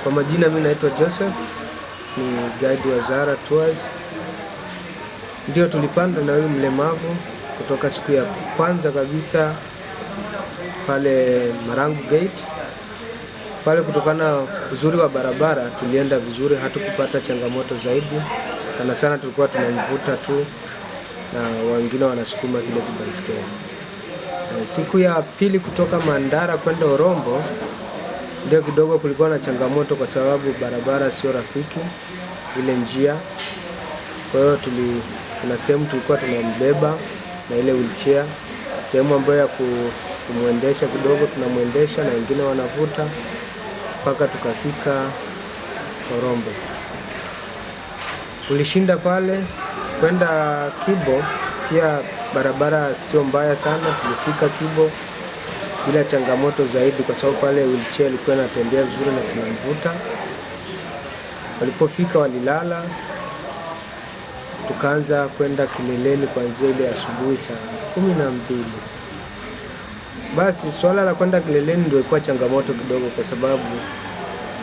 Kwa majina mimi naitwa Joseph, ni guide wa Zara Tours. Ndio tulipanda na huyu mlemavu kutoka siku ya kwanza kabisa pale Marangu Gate. Pale kutokana uzuri wa barabara tulienda vizuri, hatukupata changamoto zaidi. Sana sana tulikuwa tunamvuta tu na wengine wanasukuma kile kibaiskeli. Siku ya pili kutoka Mandara kwenda Orombo ndio kidogo kulikuwa na changamoto kwa sababu barabara sio rafiki ile njia. Kwa hiyo kuna sehemu tulikuwa tunambeba na ile wheelchair, sehemu ambayo ya kumwendesha kidogo tunamwendesha na wengine wanavuta mpaka tukafika Orombo. Tulishinda pale kwenda Kibo, pia barabara sio mbaya sana, tulifika Kibo bila changamoto zaidi kwa sababu pale wheelchair ilikuwa inatembea vizuri na tunamvuta. Walipofika walilala, tukaanza kwenda kileleni kuanzia ile asubuhi saa 12. Basi swala la kwenda kileleni ndio ilikuwa changamoto kidogo kwa sababu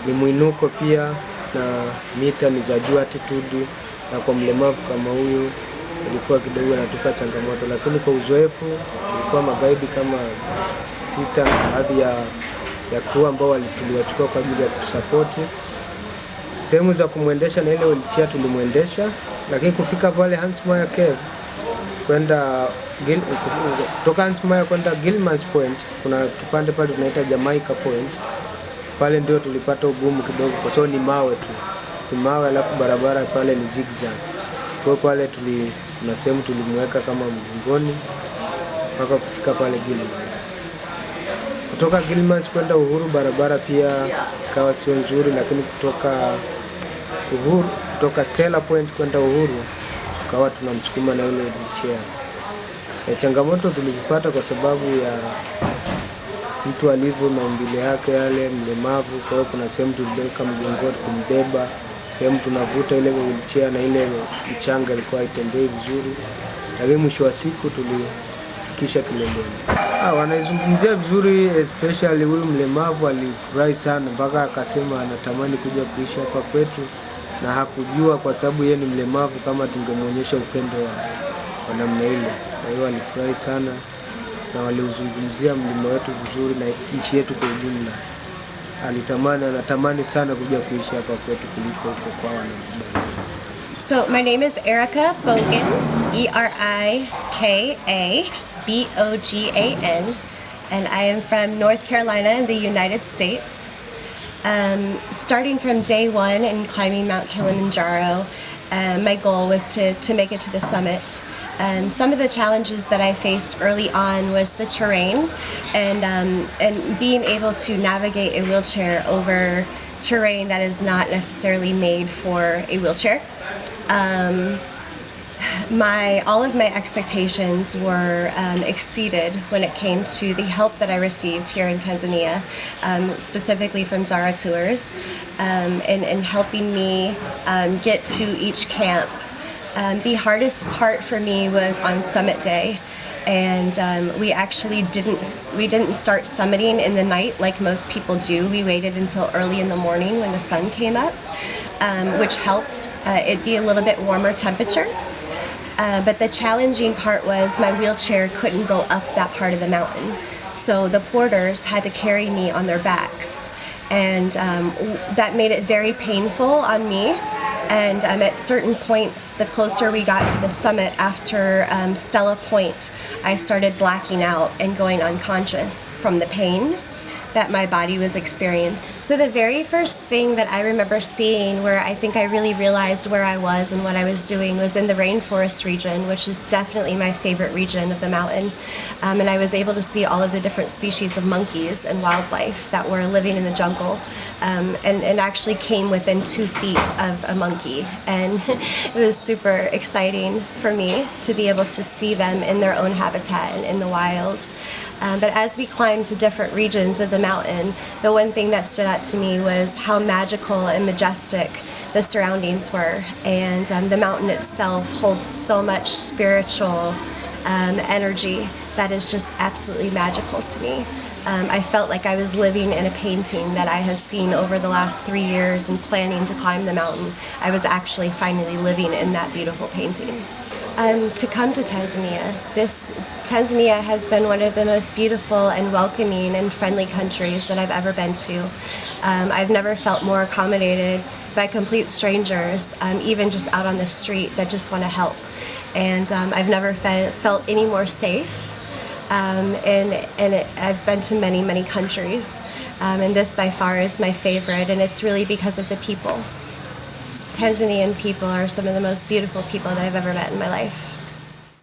ni mwinuko pia na mita ni za juu altitude, na kwa mlemavu kama huyu ilikuwa kidogo inatupa changamoto, lakini kwa uzoefu ilikuwa magaidi kama 6 na baadhi ya crew ambao tuliwachukua kwa ajili ya kutusapoti. Sehemu za kumwendesha na ile wheelchair tulimwendesha, lakini kufika pale Hansmaya Cave kwenda kutoka Hansmaya kwenda Gilman's Point, kuna kipande pale tunaita Jamaica Point. Pale ndio tulipata ugumu kidogo kwa sababu ni mawe tu. Ni mawe alafu barabara pale ni zigzag. Kwa pale kuna sehemu tulimweka kama mgongoni mpaka kufika pale Gilman's. Kutoka Gilman's kwenda Uhuru barabara pia kawa sio nzuri, lakini kutoka Stella Point kwenda Uhuru kawa tunamsukuma na ile wheelchair. Changamoto tulizipata kwa sababu ya mtu alivyo maumbile yake yale mlemavu. Kwa hiyo kuna sehemu tulibeka mgongoni kumbeba, sehemu tunavuta ile wheelchair na ile mchanga ilikuwa haitembei vizuri, lakini mwisho wa siku tulifikisha kileleni. Wanaizungumzia vizuri, especially huyu mlemavu alifurahi sana mpaka akasema anatamani kuja kuishi hapa kwetu, na hakujua kwa sababu yeye ni mlemavu kama tungemuonyesha upendo wa namna ile. Kwa hiyo alifurahi sana na waliuzungumzia mlima wetu vizuri na nchi yetu kwa ujumla. Anatamani sana kuja kuishi hapa kwetu kuliko huko kwa wanamjua. So my name is 𝒓𝒊𝒈𝒉𝒕, ERIKABOGAN, and I am from North Carolina in the United States. Starting from day one in climbing Mount Kilimanjaro, my goal was to make it to the summit. Some of the challenges that I faced early on was the terrain and being able to navigate a wheelchair over terrain that is not necessarily made for a wheelchair. All of my expectations were exceeded when it came to the help that I received here in Tanzania, specifically from Zara Tours, in helping me get to each camp. The hardest part for me was on summit day, and we actually didn't start summiting in the night like most people do. We waited until early in the morning when the sun came up, which helped it be a little bit warmer temperature. But the challenging part was my wheelchair couldn't go up that part of the mountain, so the porters had to carry me on their backs, and that made it very painful on me. And at certain points, the closer we got to the summit after Stella Point, I started blacking out and going unconscious from the pain that my body was experiencing. So the very first thing that I remember seeing, where I think I really realized where I was and what I was doing, was in the rainforest region, which is definitely my favorite region of the mountain. And I was able to see all of the different species of monkeys and wildlife that were living in the jungle, and actually came within 2 feet of a monkey. And it was super exciting for me to be able to see them in their own habitat and in the wild. But as we climbed to different regions of the mountain, the one thing that stood out to me was how magical and majestic the surroundings were. And the mountain itself holds so much spiritual energy that is just absolutely magical to me. I felt like I was living in a painting that I have seen over the last 3 years and planning to climb the mountain. I was actually finally living in that beautiful painting. To come to Tanzania. Tanzania has been one of the most beautiful and welcoming and friendly countries that I've ever been to. I've never felt more accommodated by complete strangers, even just out on the street that just want to help. And I've never felt any more safe. I've been to many, many countries. And this by far is my favorite, and it's really because of the people. Tanzanian people are some of the most beautiful people that I've ever met in my life.